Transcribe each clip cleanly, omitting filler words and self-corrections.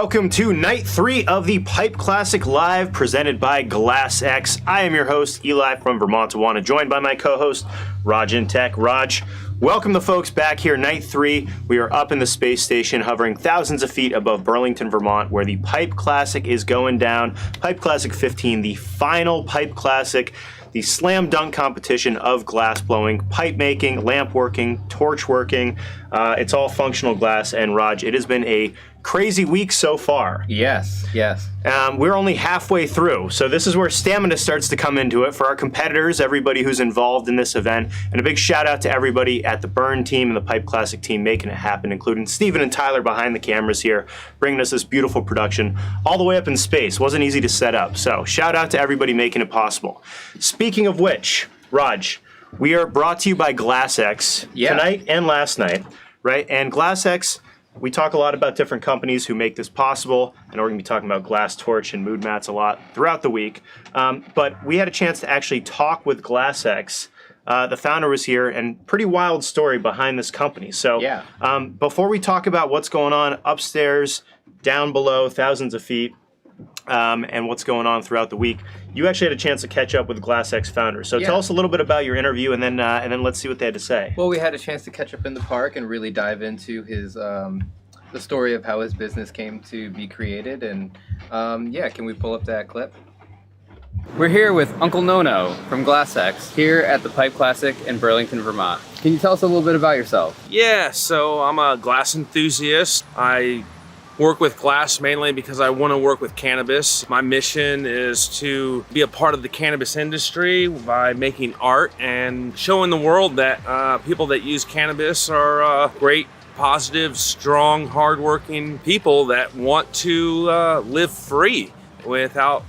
Welcome to night 3 of the Pipe Classic Live, presented by GlasseX. I am your host, Eli from Vermont, Tawana, joined by my co-host, Raj and Tech. Raj, welcome the folks back here. Night 3, we are up in the space station, hovering thousands of feet above Burlington, Vermont, where the Pipe Classic is going down. Pipe Classic 15, the final Pipe Classic, the slam dunk competition of glass blowing, pipe making, lamp working, torch working. It's all functional glass. And Raj, it has been a crazy week so far. Yes. We're only halfway through, so this is where stamina starts to come into it for our competitors, everybody who's involved in this event, and a big shout out to everybody at the Bern team and the Pipe Classic team making it happen, including Steven and Tyler behind the cameras here, bringing us this beautiful production all the way up in space. Wasn't easy to set up, so shout out to everybody making it possible. Speaking of which, Raj, we are brought to you by GlasseX tonight and last night, right? And GlasseX, we talk a lot about different companies who make this possible, and we're going to be talking about Glass Torch and Mood Mats a lot throughout the week. But we had a chance to actually talk with GlasseX. The founder was here, and pretty wild story behind this company. So before we talk about what's going on upstairs, down below, thousands of feet, and what's going on throughout the week, you actually had a chance to catch up with GlasseX founder. So tell us a little bit about your interview, and then let's see what they had to say. Well, we had a chance to catch up in the park and really dive into his the story of how his business came to be created. And can we pull up that clip? We're here with Uncle Nono from GlasseX here at the Pipe Classic in Burlington, Vermont. Can you tell us a little bit about yourself? Yeah, so I'm a glass enthusiast. I work with glass mainly because I want to work with cannabis. My mission is to be a part of the cannabis industry by making art and showing the world that people that use cannabis are great, positive, strong, hardworking people that want to live free without,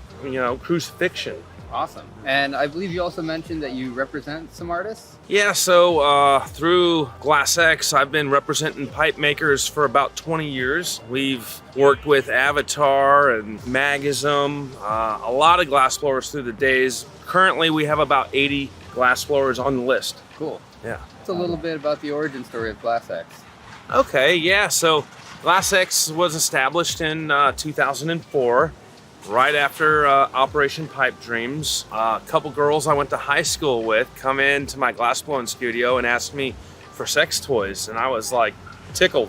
crucifixion. Awesome. And I believe you also mentioned that you represent some artists? Yeah, so through GlasseX, I've been representing pipe makers for about 20 years. We've worked with Avatar and Magism, a lot of glass blowers through the days. Currently, we have about 80 glass blowers on the list. Cool. Yeah. It's a little bit about the origin story of GlasseX. Okay, yeah, so GlasseX was established in 2004. Right after Operation Pipe Dreams. A couple girls I went to high school with come into my glass blowing studio and asked me for sex toys, and I was like tickled.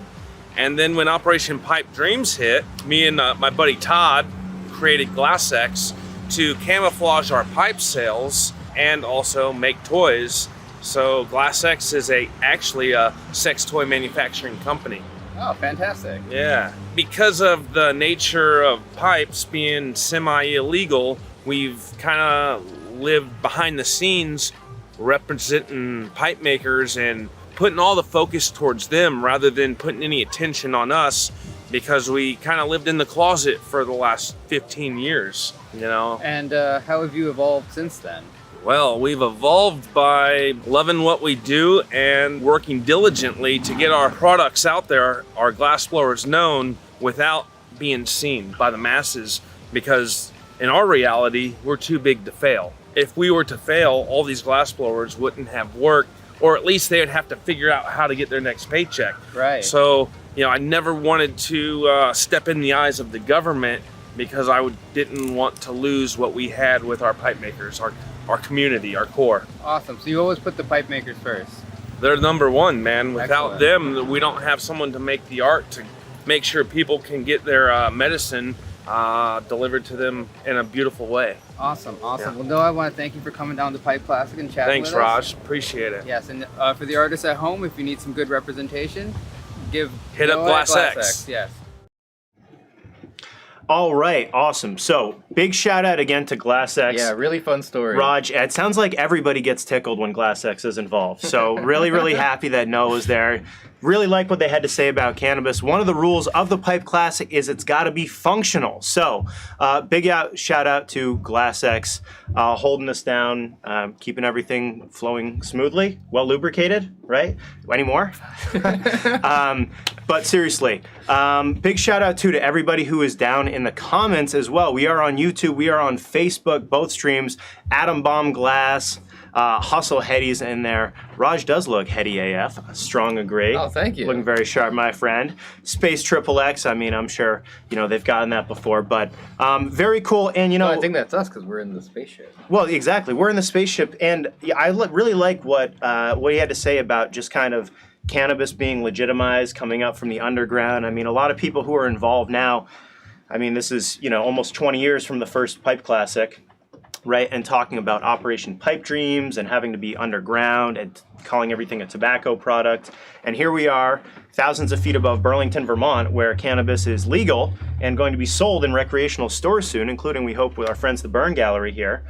And then when Operation Pipe Dreams hit, me and my buddy Todd created GlasseX to camouflage our pipe sales and also make toys. So GlasseX is actually a sex toy manufacturing company. Oh, fantastic. Yeah. Because of the nature of pipes being semi-illegal, we've kind of lived behind the scenes representing pipe makers and putting all the focus towards them rather than putting any attention on us, because we kind of lived in the closet for the last 15 years, And how have you evolved since then? Well, we've evolved by loving what we do and working diligently to get our products out there, our glass blowers known, without being seen by the masses, because in our reality, we're too big to fail. If we were to fail, all these glass blowers wouldn't have worked, or at least they would have to figure out how to get their next paycheck. Right. So, I never wanted to step in the eyes of the government, because I didn't want to lose what we had with our pipe makers, our community, our core. Awesome. So you always put the pipe makers first. They're number one, man. Without Excellent. them, we don't have someone to make the art to make sure people can get their medicine delivered to them in a beautiful way. Awesome. Yeah. Well, Noah, I want to thank you for coming down to Pipe Classic and chatting Thanks, with us. Raj. Appreciate it. Yes, and for the artists at home, if you need some good representation, hit up Noah at GlasseX. Yes. All right, awesome. So big shout out again to GlasseX. Yeah, really fun story. Raj, it sounds like everybody gets tickled when GlasseX is involved. So really happy that Noah was there. Really like what they had to say about cannabis. One of the rules of the Pipe Classic is it's got to be functional. So shout out to GlasseX holding us down, keeping everything flowing smoothly, well lubricated, right? Any more? But seriously, big shout out to everybody who is down in the comments as well. We are on YouTube, we are on Facebook, both streams, Atom Bomb Glass, Hustle Headies in there. Raj does look heady AF. Strong agree. Oh, thank you. Looking very sharp, my friend. Space Triple X. I mean, I'm sure they've gotten that before, but very cool. And I think that's us because we're in the spaceship. Well, exactly. We're in the spaceship, and I really like what he had to say about just kind of cannabis being legitimized, coming up from the underground. I mean, a lot of people who are involved now. I mean, this is almost 20 years from the first Pipe Classic. Right, and talking about Operation Pipe Dreams and having to be underground and calling everything a tobacco product. And here we are, thousands of feet above Burlington, Vermont, where cannabis is legal and going to be sold in recreational stores soon, including, we hope, with our friends the Bern Gallery here.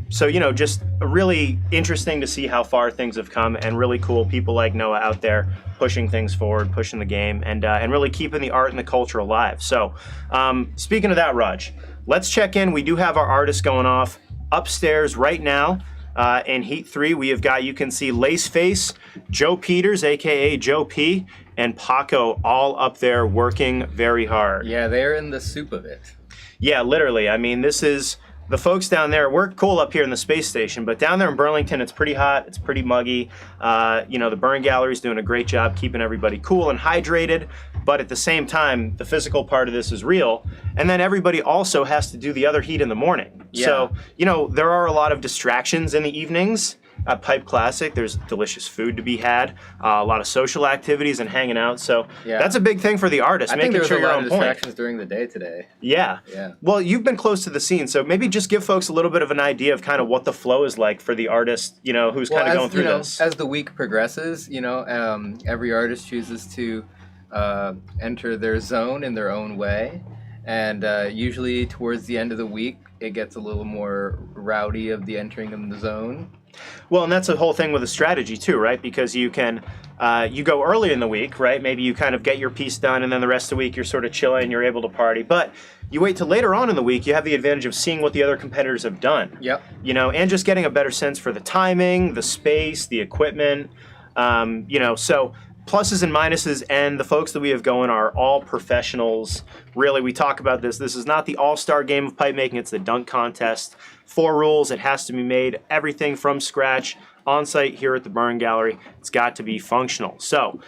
So, just really interesting to see how far things have come, and really cool people like Noah out there pushing things forward, pushing the game, and really keeping the art and the culture alive. So, speaking of that, Raj, let's check in. We do have our artists going off upstairs right now. In Heat 3, we have got, you can see Laceface, Joe Peters, aka Joe P, and PAKO all up there working very hard. Yeah, they're in the soup of it. Yeah, literally. I mean, this is the folks down there. We're cool up here in the space station, but down there in Burlington, it's pretty hot. It's pretty muggy. The Bern Gallery's doing a great job keeping everybody cool and hydrated. But at the same time, the physical part of this is real. And then everybody also has to do the other heat in the morning. Yeah. So, there are a lot of distractions in the evenings at Pipe Classic. There's delicious food to be had, a lot of social activities and hanging out. So that's a big thing for the artist, I think making sure there was you're a lot on of point. distractions during the day today. Yeah. Well, you've been close to the scene, so maybe just give folks a little bit of an idea of kind of what the flow is like for the artist, who's kind of going through this. As the week progresses, every artist chooses to enter their zone in their own way. And usually towards the end of the week, it gets a little more rowdy of the entering in the zone. Well, and that's the whole thing with a strategy too, right? Because you can, you go early in the week, right? Maybe you kind of get your piece done, and then the rest of the week you're sort of chilling, you're able to party. But you wait till later on in the week, you have the advantage of seeing what the other competitors have done. Yep. And just getting a better sense for the timing, the space, the equipment. So pluses and minuses, and the folks that we have going are all professionals. Really, we talk about this. This is not the all-star game of pipe making. It's the dunk contest. 4 rules. It has to be made everything from scratch on site here at the Bern Gallery. It's got to be functional. So,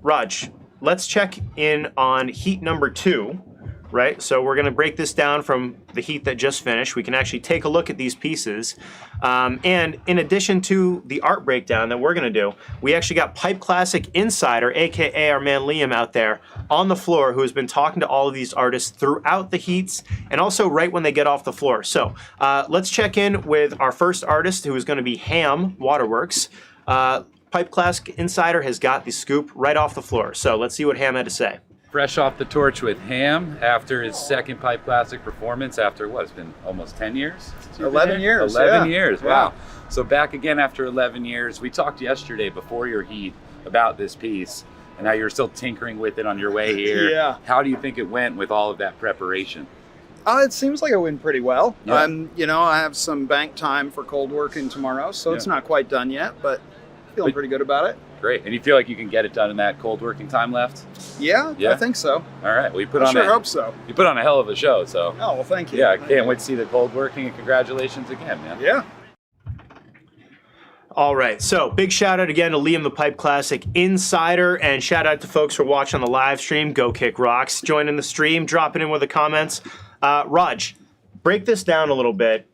Raj, let's check in on heat number 2. Right, so we're going to break this down from the heat that just finished. We can actually take a look at these pieces. And in addition to the art breakdown that we're going to do, we actually got Pipe Classic Insider, aka our man Liam out there on the floor, who has been talking to all of these artists throughout the heats and also right when they get off the floor. So let's check in with our first artist, who is going to be Ham Waterworks. Pipe Classic Insider has got the scoop right off the floor. So let's see what Ham had to say. Fresh off the torch with Ham after his second Pipe Classic performance after what? It's been almost 10 years? 11 years. 11 years, wow. Yeah. So back again after 11 years. We talked yesterday before your heat about this piece and how you're still tinkering with it on your way here. Yeah. How do you think it went with all of that preparation? It seems like it went pretty well. Yeah. I have some bank time for cold working tomorrow, so it's not quite done yet, but feeling pretty good about it. Great. And you feel like you can get it done in that cold working time left? Yeah, I think so. All right. Well, I hope so. You put on a hell of a show, so. Oh, well, thank you. Yeah, I can't wait to see the cold working, and congratulations again, man. Yeah. All right, so big shout out again to Liam the Pipe Classic Insider, and shout out to folks who are watching on the live stream. Go Kick Rocks, joining the stream, dropping in with the comments. Raj, break this down a little bit.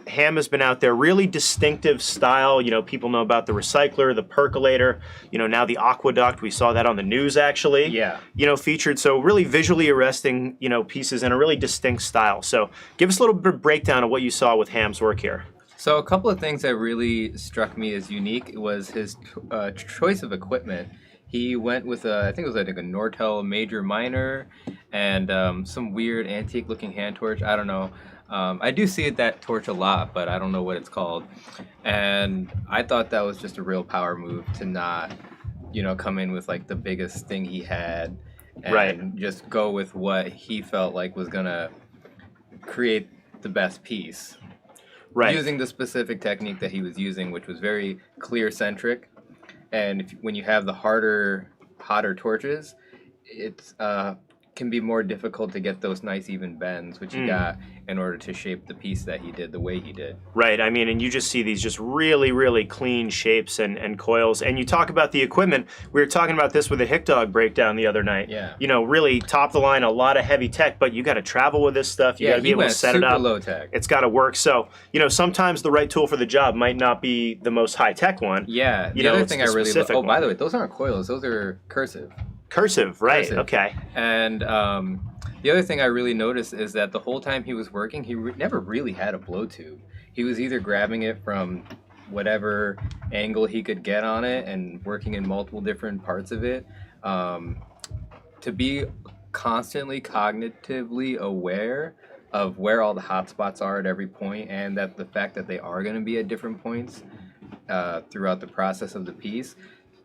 Ham has been out there, really distinctive style. People know about the recycler, the percolator, now the aqueduct. We saw that on the news, actually. Yeah. Featured. So really visually arresting, pieces in a really distinct style. So give us a little bit of breakdown of what you saw with Ham's work here. So a couple of things that really struck me as unique was his choice of equipment. He went with I think it was like a Nortel Major Minor and some weird antique-looking hand torch. I don't know. I do see that torch a lot, but I don't know what it's called. And I thought that was just a real power move to not, come in with like the biggest thing he had, and just go with what he felt like was gonna create the best piece. Right. Using the specific technique that he was using, which was very clear-centric. And when you have the hotter torches, it's can be more difficult to get those nice even bends, which he got in order to shape the piece that he did the way he did. Right. I mean, and you just see these just really, really clean shapes and coils. And you talk about the equipment. We were talking about this with a Hick Dog breakdown the other night. Yeah. Really top the line, a lot of heavy tech, but you got to travel with this stuff. You got to be able to set it up. Low tech. It's got to work. So, sometimes the right tool for the job might not be the most high tech one. Yeah. The other thing I really love. Oh, by the way, those aren't coils. Those are cursive. Cursive, right? Cursive. Okay. And the other thing I really noticed is that the whole time he was working, he never really had a blow tube. He was either grabbing it from whatever angle he could get on it and working in multiple different parts of it. To be constantly cognitively aware of where all the hot spots are at every point, and that the fact that they are going to be at different points throughout the process of the piece.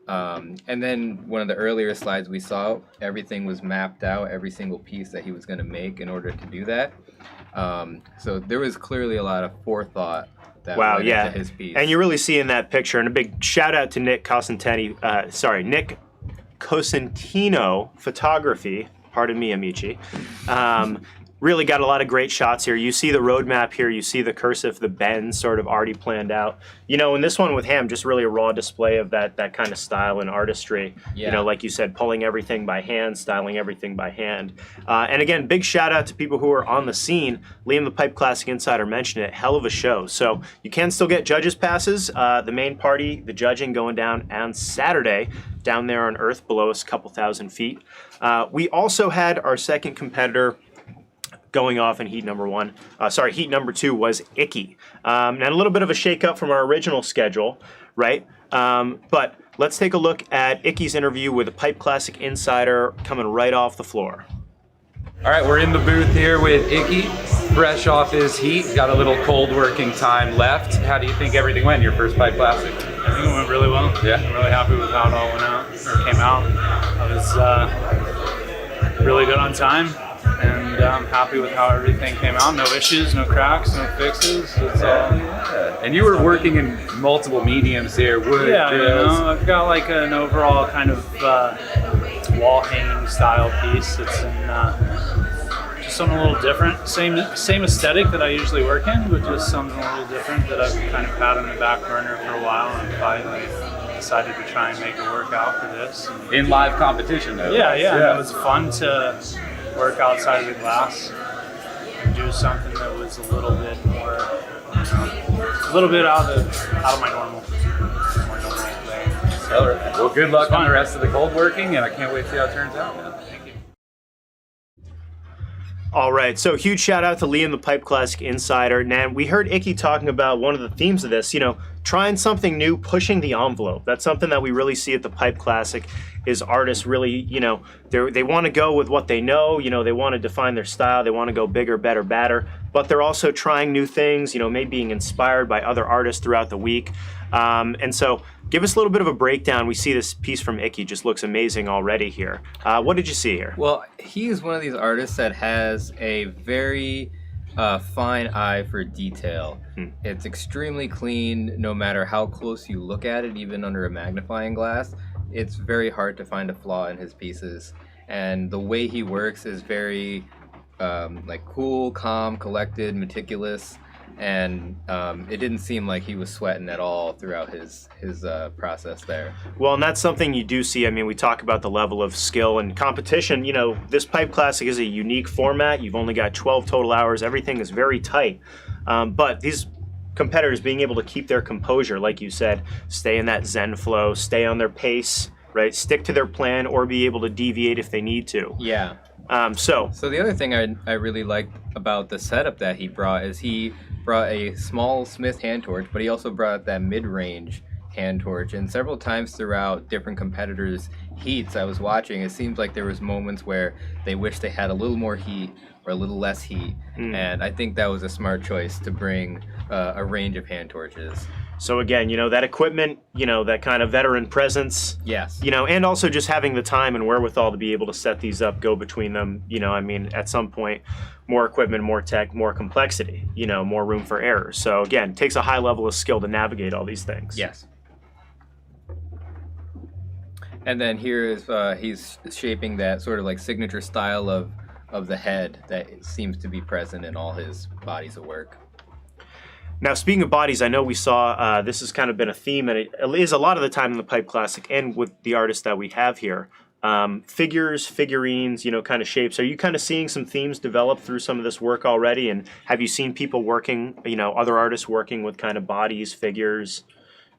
And then one of the earlier slides we saw, everything was mapped out, every single piece that he was going to make in order to do that. So there was clearly a lot of forethought that went into his piece. And you really see in that picture, and a big shout out to Nick Cosentino Photography. Pardon me, amici. Really got a lot of great shots here. You see the roadmap here. You see the cursive, the bend sort of already planned out. And this one with him, just really a raw display of that kind of style and artistry. Yeah. Like you said, pulling everything by hand, styling everything by hand. And again, big shout out to people who are on the scene. Liam the Pipe Classic Insider mentioned it. Hell of a show. So you can still get judges passes. The main party, the judging going down on Saturday down there on Earth below us a couple thousand feet. We also had our second competitor going off in heat number one. Heat number two was Icky. And a little bit of a shake-up from our original schedule, right? But let's take a look at Icky's interview with a Pipe Classic Insider coming right off the floor. All right, we're in the booth here with Icky, fresh off his heat. Got a little cold working time left. How do you think everything went in your first Pipe Classic? I think it went really well. Yeah. I'm really happy with how it all went out, or came out. I was really good on time. And I'm happy with how everything came out. No issues, no cracks, no fixes. It's all. And you were working in multiple mediums here. Wood, drills. I've got like an overall kind of wall hanging style piece. It's in just something a little different. Same aesthetic that I usually work in, but just something a little different that I've kind of had on the back burner for a while, and finally decided to try and make it work out for this. And in live competition, though. Yeah. It was fun to work outside of the glass and do something that was a little bit more, a little bit out of my normal thing. All right. Well, good luck on the rest of the cold working, and I can't wait to see how it turns out, man. Thank you. All right, so huge shout out to Liam the Pipe Classic Insider. And we heard Icky talking about one of the themes of this, trying something new, pushing the envelope. That's something that we really see at the Pipe Classic, is artists really, they want to go with what they know, they want to define their style, they want to go bigger, better, badder, but they're also trying new things, maybe being inspired by other artists throughout the week. And so give us a little bit of a breakdown. We see this piece from Icky just looks amazing already here. What did you see here? Well, he's one of these artists that has a very fine eye for detail. It's extremely clean no matter how close you look at it, even under a magnifying glass. It's very hard to find a flaw in his pieces. And the way he works is very cool, calm, collected, meticulous. And it didn't seem like he was sweating at all throughout his process there. Well, and that's something you do see. I mean, we talk about the level of skill and competition. This Pipe Classic is a unique format. You've only got 12 total hours. Everything is very tight. But these competitors being able to keep their composure, like you said, stay in that Zen flow, stay on their pace, right? Stick to their plan or be able to deviate if they need to. Yeah. So the other thing I really liked about the setup that he brought is he brought a small Smith hand torch, but he also brought that mid-range hand torch, and several times throughout different competitors' heats I was watching, it seems like there was moments where they wished they had a little more heat or a little less heat, and I think that was a smart choice to bring a range of hand torches. So again, that equipment, that kind of veteran presence. Yes. And also just having the time and wherewithal to be able to set these up, go between them. At some point, more equipment, more tech, more complexity, more room for error. So again, it takes a high level of skill to navigate all these things. Yes. And then here is he's shaping that sort of like signature style of the head that seems to be present in all his bodies of work. Now, speaking of bodies, I know we saw this has kind of been a theme, and it is a lot of the time in the Pipe Classic and with the artists that we have here. Figures, figurines, kind of shapes. Are you kind of seeing some themes develop through some of this work already? And have you seen people working, other artists working with kind of bodies, figures,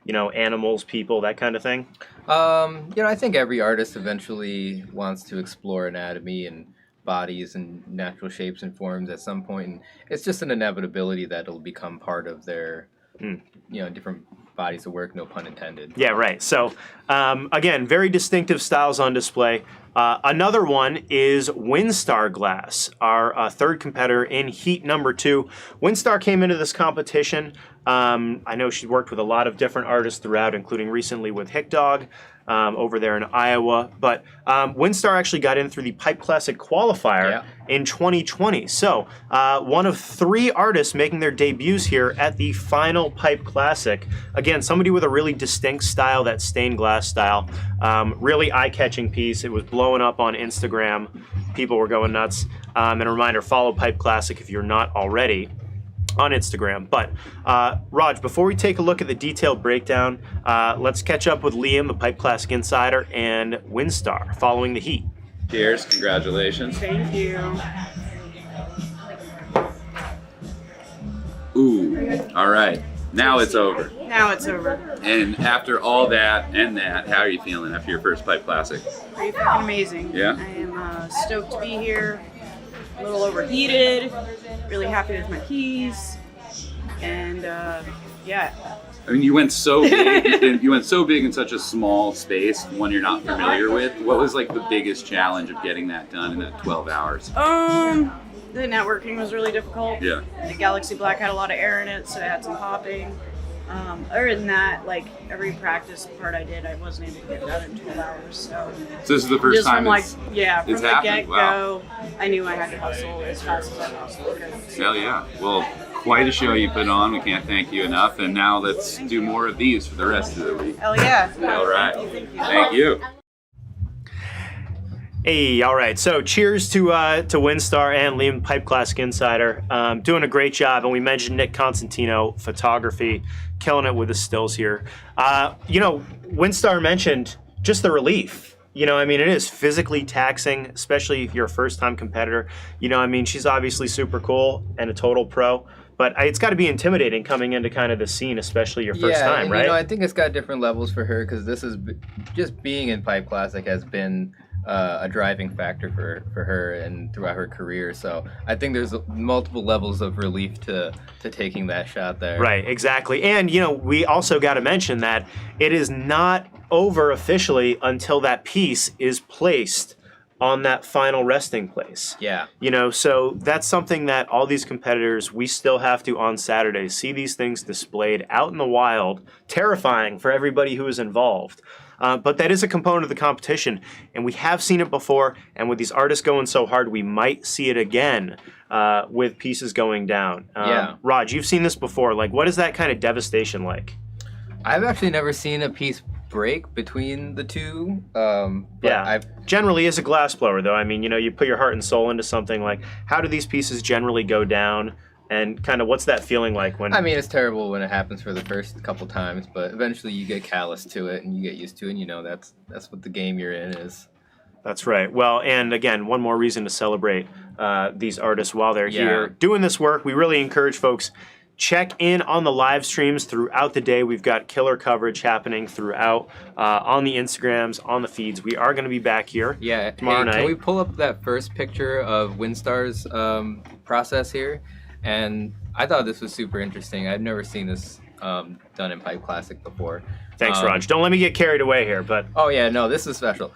animals, people, that kind of thing? I think every artist eventually wants to explore anatomy and bodies and natural shapes and forms at some point, and it's just an inevitability that it'll become part of their different bodies of work, no pun intended. Yeah, right. So again, very distinctive styles on display. Another one is Windstar Glass, our third competitor in heat number 2. Windstar came into this competition. I know she's worked with a lot of different artists throughout, including recently with Hick Dog over there in Iowa. But Windstar actually got in through the Pipe Classic qualifier in 2020. So one of 3 artists making their debuts here at the final Pipe Classic. Again, somebody with a really distinct style, that stained glass style. Really eye-catching piece. It was blowing up on Instagram. People were going nuts. And a reminder, follow Pipe Classic if you're not already on Instagram. But Raj, before we take a look at the detailed breakdown, let's catch up with Liam, the Pipe Classic Insider, and Windstar following the heat. Cheers, congratulations. Thank you. Ooh, all right. Now it's over. Now it's over. And after all that and that, how are you feeling after your first Pipe Classic? Pretty fucking amazing. Yeah? I am stoked to be here. A little overheated. Really happy with my keys. And yeah. I mean, you went so big. And you went so big in such a small space, one you're not familiar with. What was like the biggest challenge of getting that done in that 12 hours? The networking was really difficult. Yeah. The Galaxy Black had a lot of air in it, so I had some popping. Other than that, like every practice part I did, I wasn't able to get done in 12 hours. So this is the first just time from it's from it's the happened. get-go, Wow. I knew I had to hustle as fast as I possibly could. Hell yeah. Well, quite a show you put on. We can't thank you enough. And now let's do more of these for the rest of the week. Hell yeah. All right. Thank you. Thank you. Hey, all right. So cheers to Windstar and Liam, Pipe Classic Insider. Doing a great job. And we mentioned Nick Constantino, photography, killing it with the stills here. Windstar mentioned just the relief. It is physically taxing, especially if you're a first-time competitor. She's obviously super cool and a total pro. But it's got to be intimidating coming into kind of the scene, especially your first time, and, right? I think it's got different levels for her because this is just being in Pipe Classic has been a driving factor for her and throughout her career. So I think there's multiple levels of relief to taking that shot there. Right, exactly. And, we also got to mention that it is not over officially until that piece is placed on that final resting place. Yeah. So that's something that all these competitors, we still have to on Saturday see these things displayed out in the wild, terrifying for everybody who is involved. But that is a component of the competition, and we have seen it before, and with these artists going so hard, we might see it again with pieces going down. Yeah. Raj, you've seen this before. Like, what is that kind of devastation like? I've actually never seen a piece break between the two. Generally, as a glassblower, though, you put your heart and soul into something. Like, how do these pieces generally go down? And kind of what's that feeling like when... it's terrible when it happens for the first couple times, but eventually you get callous to it and you get used to it, and that's what the game you're in is. That's right. Well, and again, one more reason to celebrate these artists while they're here doing this work. We really encourage folks, check in on the live streams throughout the day. We've got killer coverage happening throughout on the Instagrams, on the feeds. We are going to be back here tomorrow night. Can we pull up that first picture of Windstar's process here? And I thought this was super interesting. I've never seen this done in Pipe Classic before. Thanks, Raj. Don't let me get carried away here, but... Oh, yeah, no, this is special.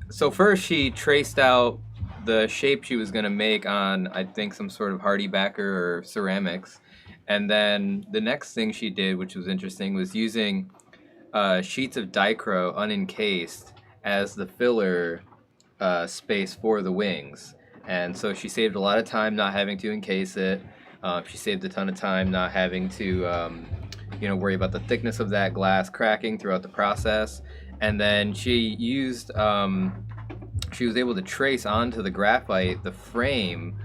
So first she traced out the shape she was going to make on, I think, some sort of hardy backer or ceramics. And then the next thing she did, which was interesting, was using sheets of Dichro unencased as the filler space for the wings. And so she saved a lot of time not having to encase it. She saved a ton of time not having to worry about the thickness of that glass cracking throughout the process. And then she used, she was able to trace onto the graphite the frame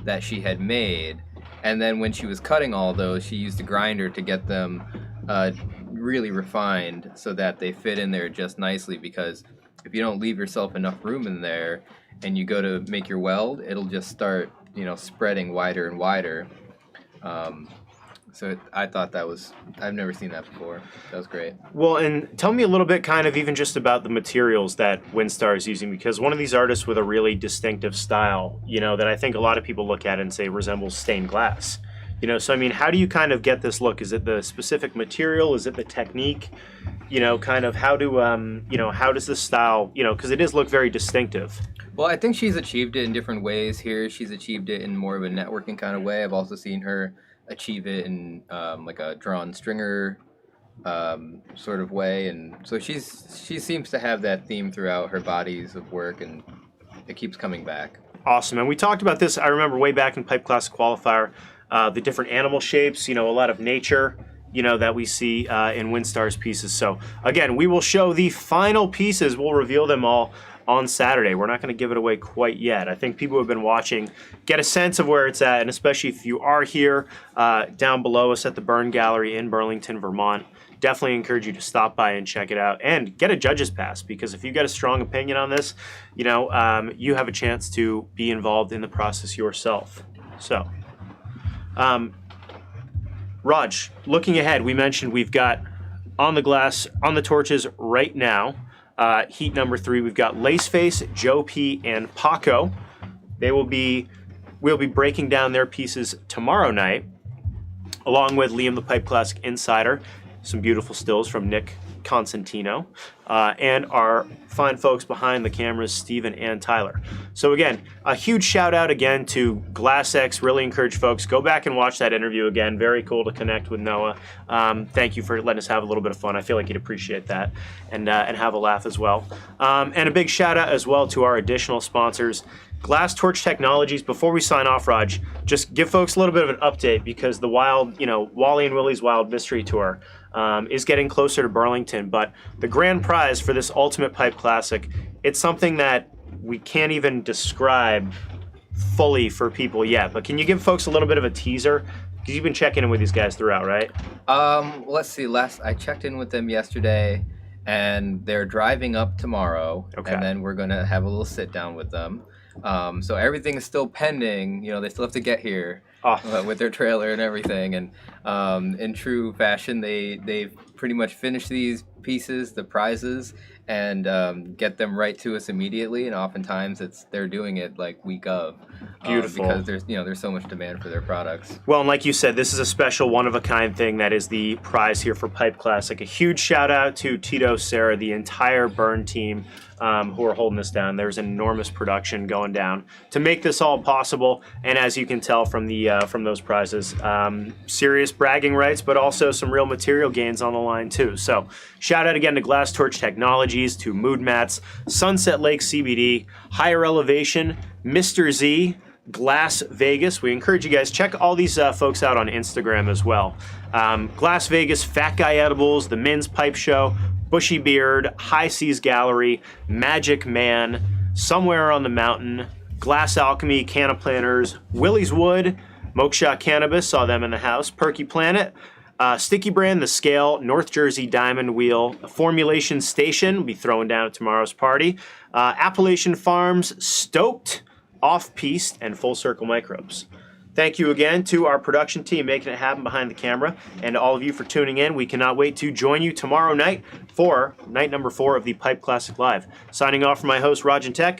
that she had made. And then when she was cutting all those, she used a grinder to get them really refined so that they fit in there just nicely, because if you don't leave yourself enough room in there and you go to make your weld, it'll just start, spreading wider and wider. So I thought that was, I've never seen that before. That was great. Well, and tell me a little bit kind of even just about the materials that WinStar is using, because one of these artists with a really distinctive style, that I think a lot of people look at and say resembles stained glass. So I mean, how do you kind of get this look? Is it the specific material? Is it the technique? Kind of how do, how does this style, because it does look very distinctive. Well, I think she's achieved it in different ways here. She's achieved it in more of a networking kind of way. I've also seen her achieve it in like a drawn stringer sort of way, and so she seems to have that theme throughout her bodies of work, and it keeps coming back. Awesome. And we talked about this, I remember way back in Pipe Classic Qualifier, the different animal shapes, a lot of nature, that we see in WinStar's pieces. So again, we will show the final pieces. We'll reveal them all on Saturday. We're not going to give it away quite yet. I think people who have been watching get a sense of where it's at, and especially if you are here down below us at the Bern Gallery in Burlington, Vermont, definitely encourage you to stop by and check it out and get a judge's pass, because if you've got a strong opinion on this, you have a chance to be involved in the process yourself. So, Raj, looking ahead, we mentioned we've got on the glass, on the torches right now, heat number 3, we've got Laceface, Joe P, and PAKO. We'll be breaking down their pieces tomorrow night, along with Liam the Pipe Classic Insider, some beautiful stills from Nick Constantino, and our fine folks behind the cameras, Steven and Tyler. So again, a huge shout out again to GlasseX. Really encourage folks, go back and watch that interview again. Very cool to connect with Noah. Thank you for letting us have a little bit of fun. I feel like you'd appreciate that, and have a laugh as well. And a big shout out as well to our additional sponsors, Glass Torch Technologies. Before we sign off, Raj, just give folks a little bit of an update, because the wild, Wally and Willie's Wild Mystery Tour is getting closer to Burlington, but the grand prize for this Ultimate Pipe Classic, it's something that we can't even describe fully for people yet, but can you give folks a little bit of a teaser? Because you've been checking in with these guys throughout, right? Let's see, I checked in with them yesterday, and they're driving up tomorrow, okay. And then we're going to have a little sit down with them. So everything is still pending. They still have to get here with their trailer and everything. And in true fashion, they've pretty much finished these pieces, the prizes, and get them right to us immediately. And oftentimes they're doing it like week of. Beautiful. Because there's so much demand for their products. Well, and like you said, this is a special one-of-a-kind thing that is the prize here for Pipe Classic. A huge shout-out to Tito, Sarah, the entire Bern team who are holding this down. There's an enormous production going down to make this all possible, and as you can tell from the from those prizes, serious bragging rights, but also some real material gains on the line too. So shout-out again to Glass Torch Technologies, to Mood Mats, Sunset Lake CBD, Higher Elevation, Mr. Z, Glass Vegas. We encourage you guys, check all these folks out on Instagram as well. Glass Vegas, Fat Guy Edibles, The Men's Pipe Show, Bushy Beard, High Seas Gallery, Magic Man, Somewhere on the Mountain, Glass Alchemy, Canna Planners, Willie's Wood, Moksha Cannabis, saw them in the house, Perky Planet, Sticky Brand, The Scale, North Jersey Diamond Wheel, Formulation Station, we'll be throwing down at tomorrow's party, Appalachian Farms, Stoked, Off-Piste, and Full Circle Microbes. Thank you again to our production team making it happen behind the camera, and to all of you for tuning in. We cannot wait to join you tomorrow night for night number 4 of the Pipe Classic Live. Signing off from my host, Raj and Tech.